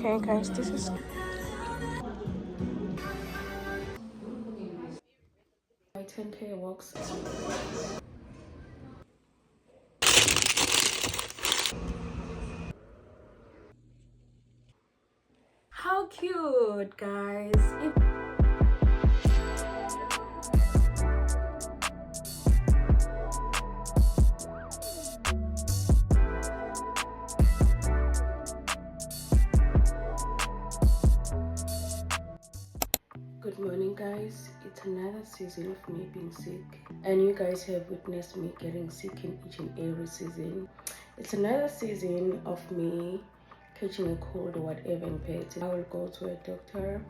Okay, guys, this is my 10K walks. How cute, guys. Good morning, guys. It's another season of me being sick, and you guys have witnessed me getting sick in each and every season. It's another season of me catching a cold or whatever in bed. I will go to a doctor,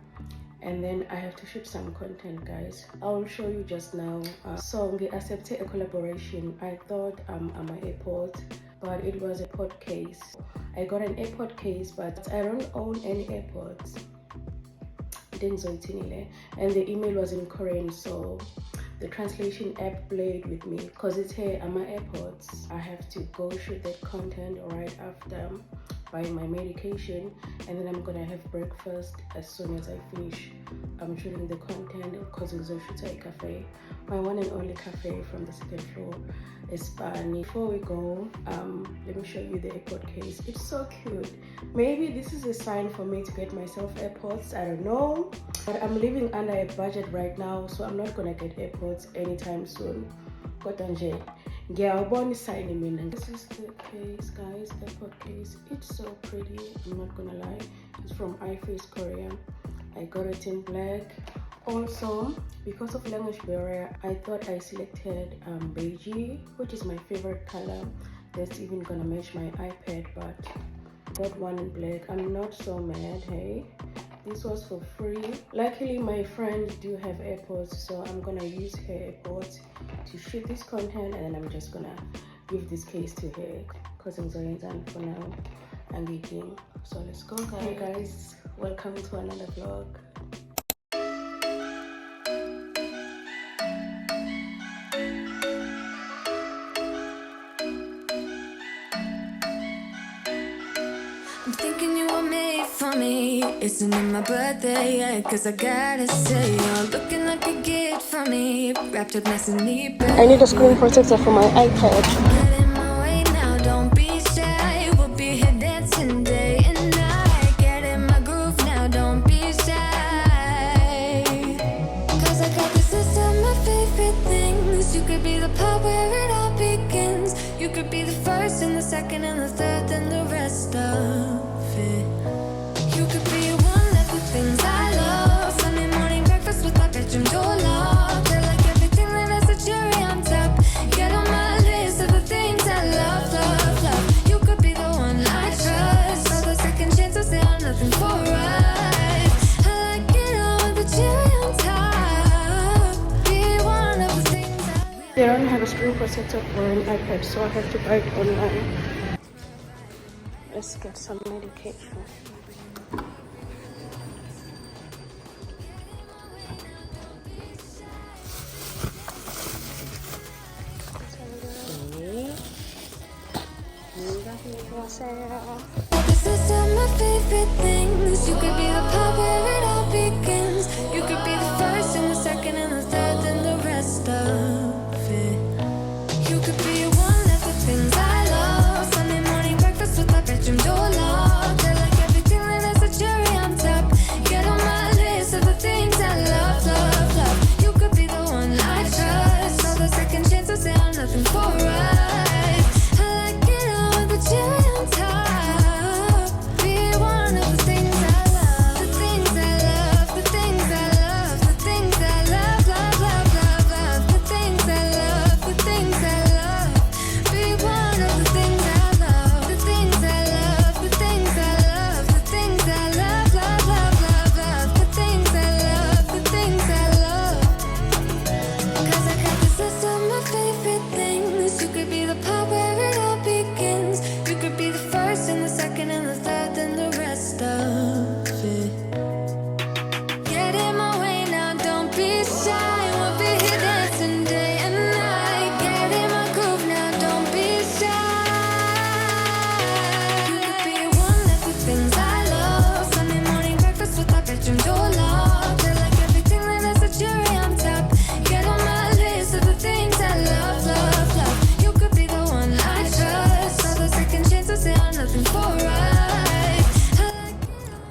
and then I have to shoot some content, guys. I will show you just now. So we accepted a collaboration. I thought I'm an airport, but it was a pod case. I got an airport case, but I don't own any airports. And the email was in Korean, so the translation app played with me because it's here at my airports. I have to go shoot that content right after buying my medication, and then I'm gonna have breakfast as soon as I finish shooting the content because it's a shoot cafe, my one and only cafe from the second floor is Spani. Before we go, let me show you the airport case. It's so cute. Maybe this is a sign for me to get myself airpods, I don't know, but I'm living under a budget right now, so I'm not gonna get airpods anytime soon. This is the case, guys, airport case. It's so pretty, I'm not gonna lie. It's from iFace Korea. I got it in black. Also, because of language barrier, I thought I selected beige, which is my favorite color. That's even gonna match my iPad, but got one in black. I'm not so mad, hey. This was for free. Luckily, my friends do have AirPods, so I'm gonna use her AirPods to shoot this content, and then I'm just gonna give this case to her because I'm doing that for now. I'm eating. So let's go, guys. Hey guys, welcome to another vlog. I'm thinking you were made for me. Isn't it my birthday yet? Cause I gotta say, you're looking like a gift for me. Wrapped up nice and neat. I need a screen protector for my iPad. Get in my way now, don't be shy. We'll be here dancing day and night. Get in my groove now, don't be shy. Cause I got this list of my favorite things. You could be the part where it all begins. You could be the first and the second and the third and the rest of it. You could be one of the things I love. Sunday morning breakfast with my bedroom door locked. I like everything that has a cherry on top. Get on my list of the things I love, love, love. You could be the one I trust. All the second chances, they are nothing for us. I like it all with the cherry on top. Be one of the things I love. They don't have a screen protector for an iPad, so I have to buy it online. Let's get some medication. This is all my favorite things. You could be the part where it all begins. You could be the first and the second and the third and the rest of it. You could be one of the things I love. Sunday morning breakfast with my bedroom door locked. I like everything that has a cherry on top. Get on my list of the things I love, love, love. You could be the one I trust. All the second chances, they are nothing for us. I like it all with the cherry on top. Be one of the things I love. The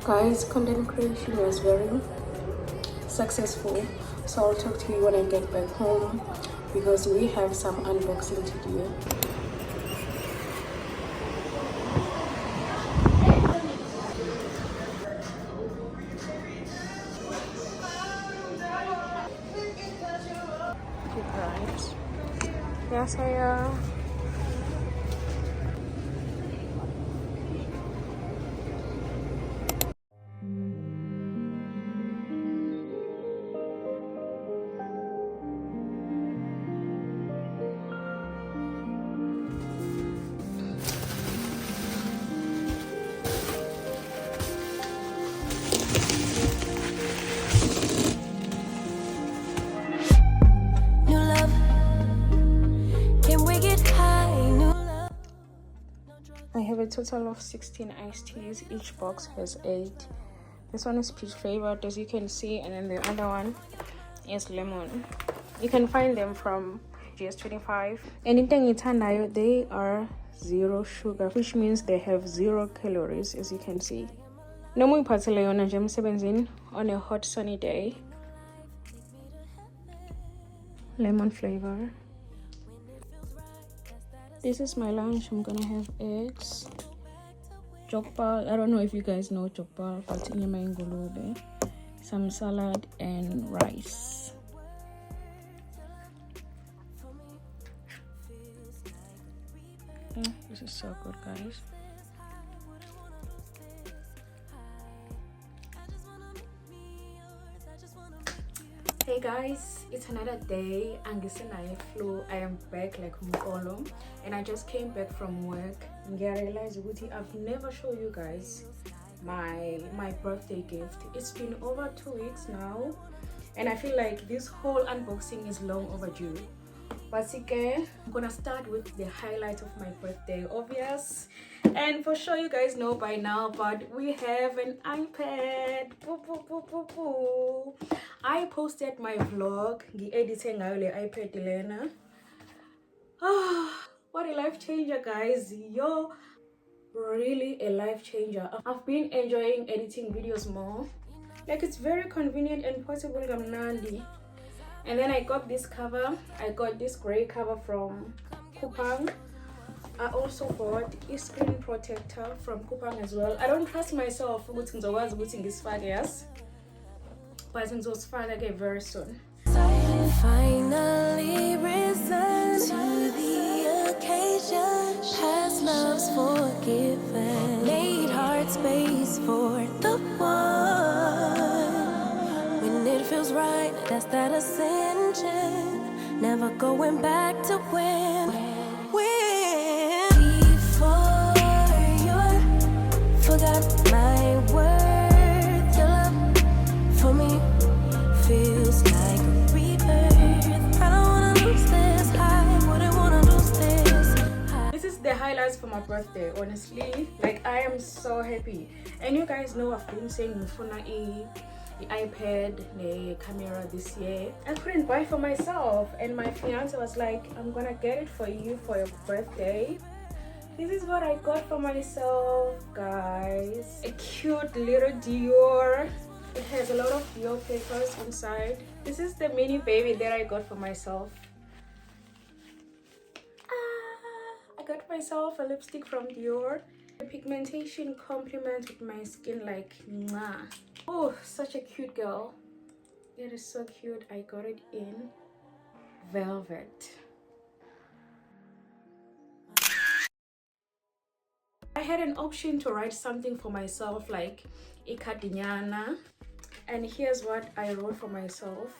Guys, content creation was very successful, so I'll talk to you when I get back home because we have some unboxing to do. Right. Yes, I New love, can we get high? New love. I have a total of 16 iced teas. Each box has 8. This one is peach flavored, as you can see, and then the other one is lemon. You can find them from GS25. Anything itanayo, they are 0 sugar, which means they have 0 calories, as you can see. Noma iphathele yona nje emsebenzini on a hot sunny day. Lemon flavor. This is my lunch. I'm gonna have eggs, jokbal. I don't know if you guys know jokbal, but inyama ingulube, some salad and rice. This is so good, guys. Hey guys, it's another day. Angisinayo flu. I am back like mkolo, and I just came back from work. I realized I've never shown you guys my birthday gift. It's been over 2 weeks now, and I feel like this whole unboxing is long overdue. But I'm gonna start with the highlight of my birthday, obvious, and for sure you guys know by now, but we have an iPad. Boo, boo, boo, boo, boo. I posted my vlog editing the iPad Elena. What a life changer, guys. Yo, really a life changer. I've been enjoying editing videos more. Like, it's very convenient and portable. And then I got this cover. I got this gray cover from Kupang. I also bought a screen protector from Kupang as well. I don't trust myself but I get very soon. Finally risen to the occasion. Past love's forgiven. Made heart space for the one. When it feels right, that's that ascension. Never going back to when. Before you forgot my worth. Your love for me feels like a rebirth. I don't wanna lose this high. Wouldn't wanna lose this high. This is the highlights for my birthday, honestly. Like, I am so happy. And you guys know I've been saying Mufuna the iPad, the camera this year. I couldn't buy for myself, and my fiance was like, I'm gonna get it for you for your birthday. This is what I got for myself, guys. A cute little Dior. It has a lot of Dior papers inside. This is the mini baby that I got for myself. I got myself a lipstick from Dior. The pigmentation complements with my skin like mwah. Oh, such a cute girl. It is so cute. I got it in velvet. I had an option to write something for myself like Ikadinyana, and here's what I wrote for myself.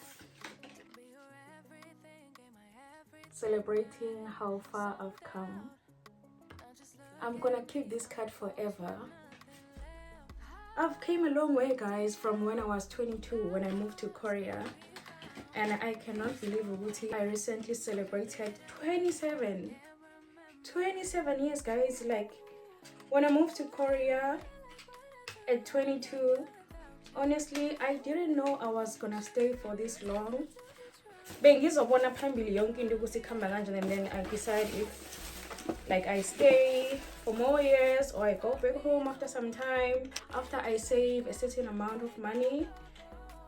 Celebrating how far I've come. I'm gonna keep this card forever. I've came a long way, guys, from when I was 22 when I moved to Korea, and I cannot believe I recently celebrated 27 years, guys. Like, when I moved to Korea at 22, honestly, I didn't know I was gonna stay for this long. And then I decide if like I stay for more years or I go back home after some time, after I save a certain amount of money.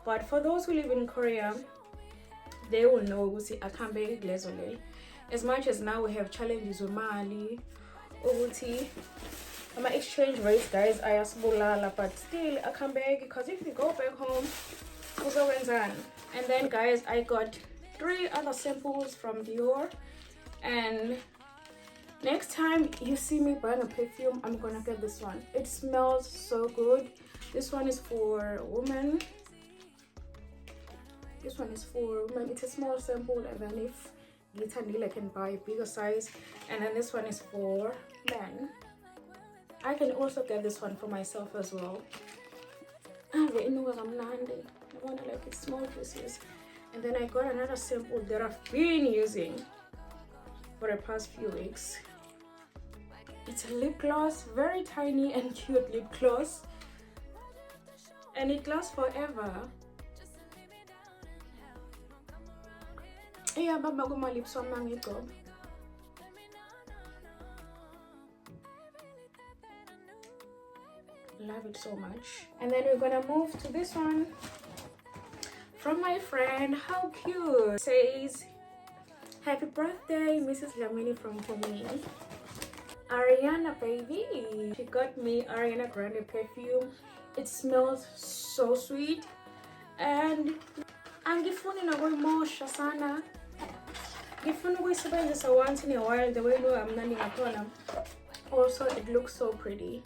But for those who live in Korea, they will know ukuthi akhambe kulezo leli. As much as now we have challenges with Mali, ukuthi my exchange rates, guys, ayasibulala, but still akhambe, because if you go back home, uzowenzani? And then guys, I got 3 other samples from Dior, and next time you see me buying a perfume, I'm gonna get this one. It smells so good. This one is for women. This one is for women. It's a small sample, and then if Gitandil, I can buy a bigger size. And then this one is for men. I can also get this one for myself as well. I want to like it small pieces. And then I got another sample that I've been using for the past few weeks. It's a lip gloss, very tiny and cute lip gloss, and it lasts forever. Yeah, but my lips on my makeup. Love it so much. And then we're gonna move to this one from my friend. How cute! It says, "Happy birthday, Mrs. Lamini from Tommy." Ariana, baby. She got me Ariana Grande perfume. It smells so sweet, and angifuni nokuyimosha sana. Ngifuna ukuyisebenzisa once in a while, the way I'm nani ngakhona. Also, it looks so pretty.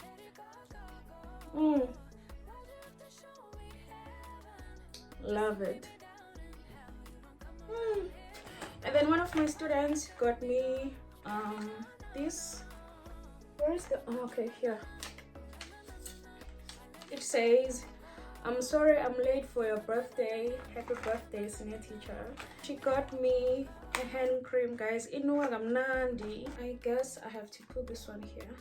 Love it. And then one of my students got me this. Where is the, oh, okay, here. It says, "I'm sorry I'm late for your birthday. Happy birthday, senior teacher." She got me a hand cream, guys. Nandi. I guess I have to put this one here.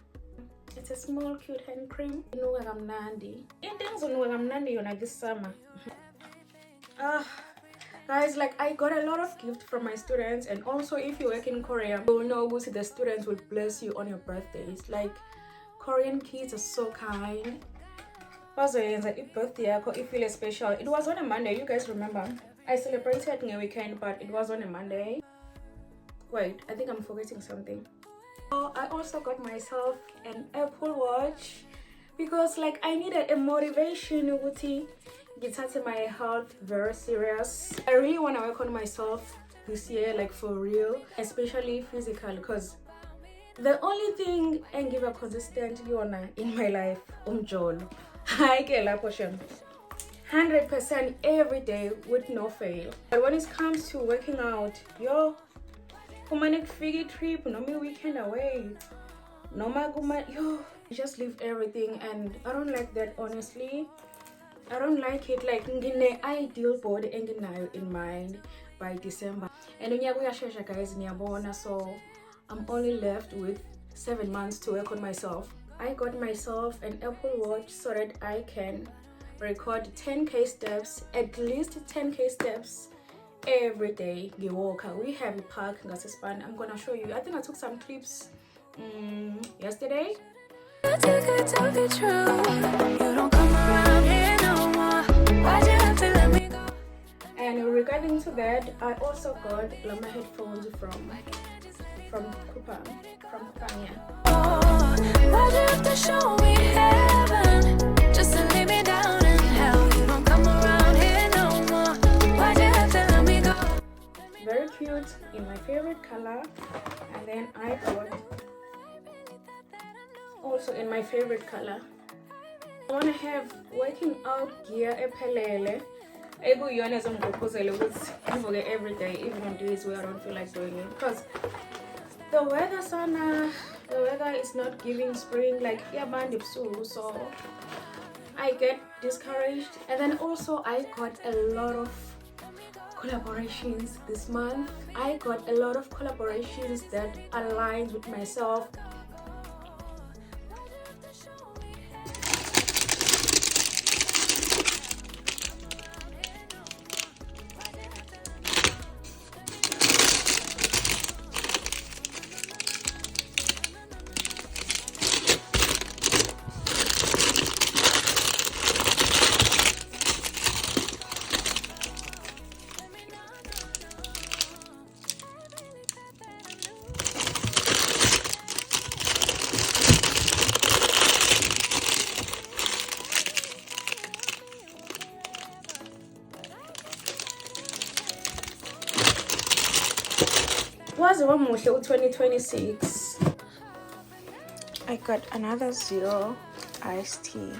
It's a small cute hand cream. Nandi. Nandi this summer. Guys, like I got a lot of gifts from my students, and also if you work in Korea, you will know the students will bless you on your birthdays. Like Korean kids are so kind. Birthday, it feels special. It was on a Monday, you guys remember? I celebrated a weekend, but it was on a Monday. Wait, I think I'm forgetting something. Oh, I also got myself an Apple Watch because like I needed a motivation to get my health very serious. I really want to work on myself this year, like for real, especially physical, because the only thing I give a consistent in my life, Jolo. I get a portion 100% every day with no fail. But when it comes to working out, yo, kumanek figgy trip, no me weekend away, no maguma, yo, just leave everything, and I don't like that, honestly. I don't like it. Like ngine ideal body in mind by December, and guys, so I'm only left with 7 months to work on myself. I got myself an Apple Watch so that I can record 10k steps, at least 10k steps every day. We have a park in Gasispan. I'm gonna show you. I think I took some clips yesterday. And regarding to that, I also got my headphones from Kupang, Why'd you have to show me heaven just to leave me down in hell? You don't come around here no more. Why'd you have to let me go? Very cute, in my favorite color. And then I got also in my favorite color. I want to have working out gear ephelele. Every day, even on days where I don't feel like doing it, because the weather is not giving spring, like so I get discouraged. And then also I got a lot of collaborations this month. I got a lot of collaborations that aligns with myself. waze wamuhle u-2026. I got another zero iced tea.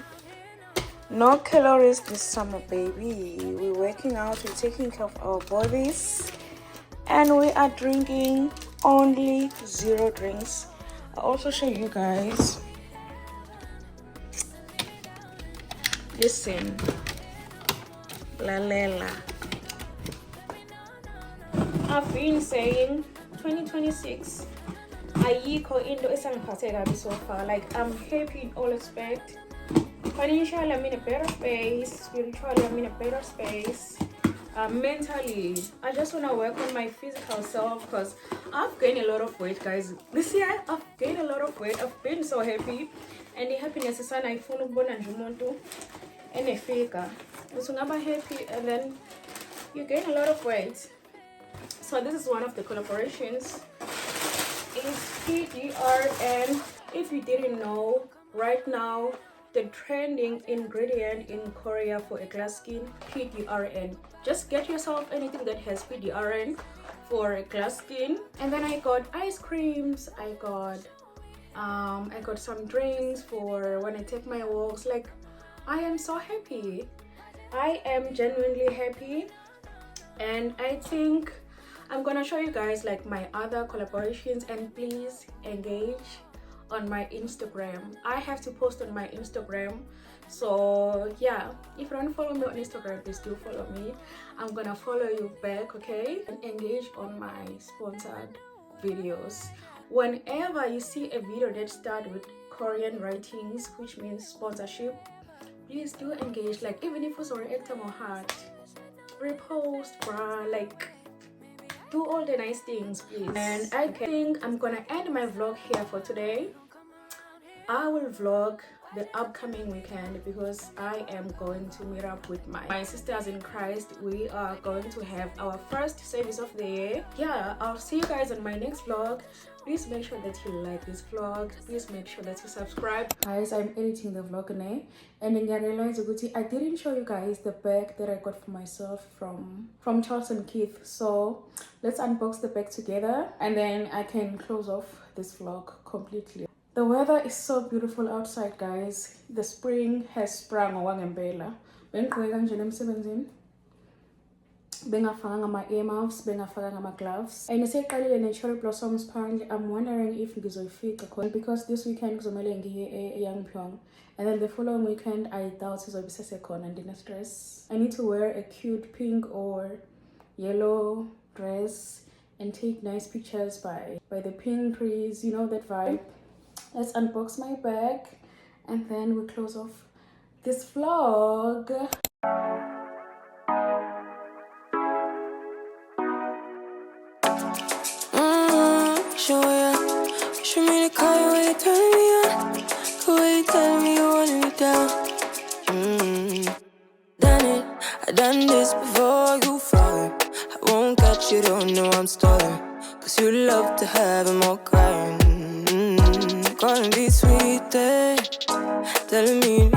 No calories this summer, baby. We're working out, we're taking care of our bodies, and we are drinking only zero drinks. I'll also show you guys. Listen, lalela. I've been saying 2026 ayikho into esangiphathe kabi so far. Like, I'm happy in all aspects. Financially, I'm in a better space. Spiritually, I'm in a better space. Mentally, I just want to work on my physical self because I've gained a lot of weight, guys. This year, I've gained a lot of weight. I've been so happy. And the happiness is when I feel and a figure. So I'm happy and then you gain a lot of weight. So this is one of the collaborations. It's PDRN. If you didn't know, right now, the trending ingredient in Korea for a glass skin, PDRN. Just get yourself anything that has PDRN for a glass skin. And then I got ice creams, I got some drinks for when I take my walks. Like, I am so happy. I am genuinely happy, and I think I'm gonna show you guys like my other collaborations, and please engage on my Instagram. I have to post on my Instagram, so yeah, if you don't follow me on Instagram, please do follow me. I'm gonna follow you back, okay? And engage on my sponsored videos. Whenever you see a video that starts with Korean writings, which means sponsorship, please do engage. Like, even if it's already acting or heart, repost, bruh, like, do all the nice things, please. And I think I'm gonna end my vlog here for today. I will vlog the upcoming weekend because I am going to meet up with my sisters in Christ. We are going to have our first service of the year. Yeah, I'll see you guys on my next vlog. Please make sure that you like this vlog. Please make sure that you subscribe. Guys, I'm editing the vlog now, and then I realized I didn't show you guys the bag that I got for myself from Charles & Keith. So let's unbox the bag together, and then I can close off this vlog completely. The weather is so beautiful outside, guys. The spring has sprung owangempela. Bengigqoke kanje emsebenzini. Bengafaka ngama earmuffs, bengafaka ngama gloves. And seqalile ne-cherry blossoms phandle. I'm wondering if ngizoyifica khona because this weekend kuzomele ngiye eYangpyeong. And then the following weekend, I doubt izobe sesekhona ndina stress. I need to wear a cute pink or yellow dress and take nice pictures by the pink trees, you know that vibe. Let's unbox my bag and then we close off this vlog. Show me the car when you turn me on. The way you tell me you want me down. Done it, I done this before you fall. I won't catch you, don't know I'm stalling. Cause you love to have them all crying. Calling me sweet, telling me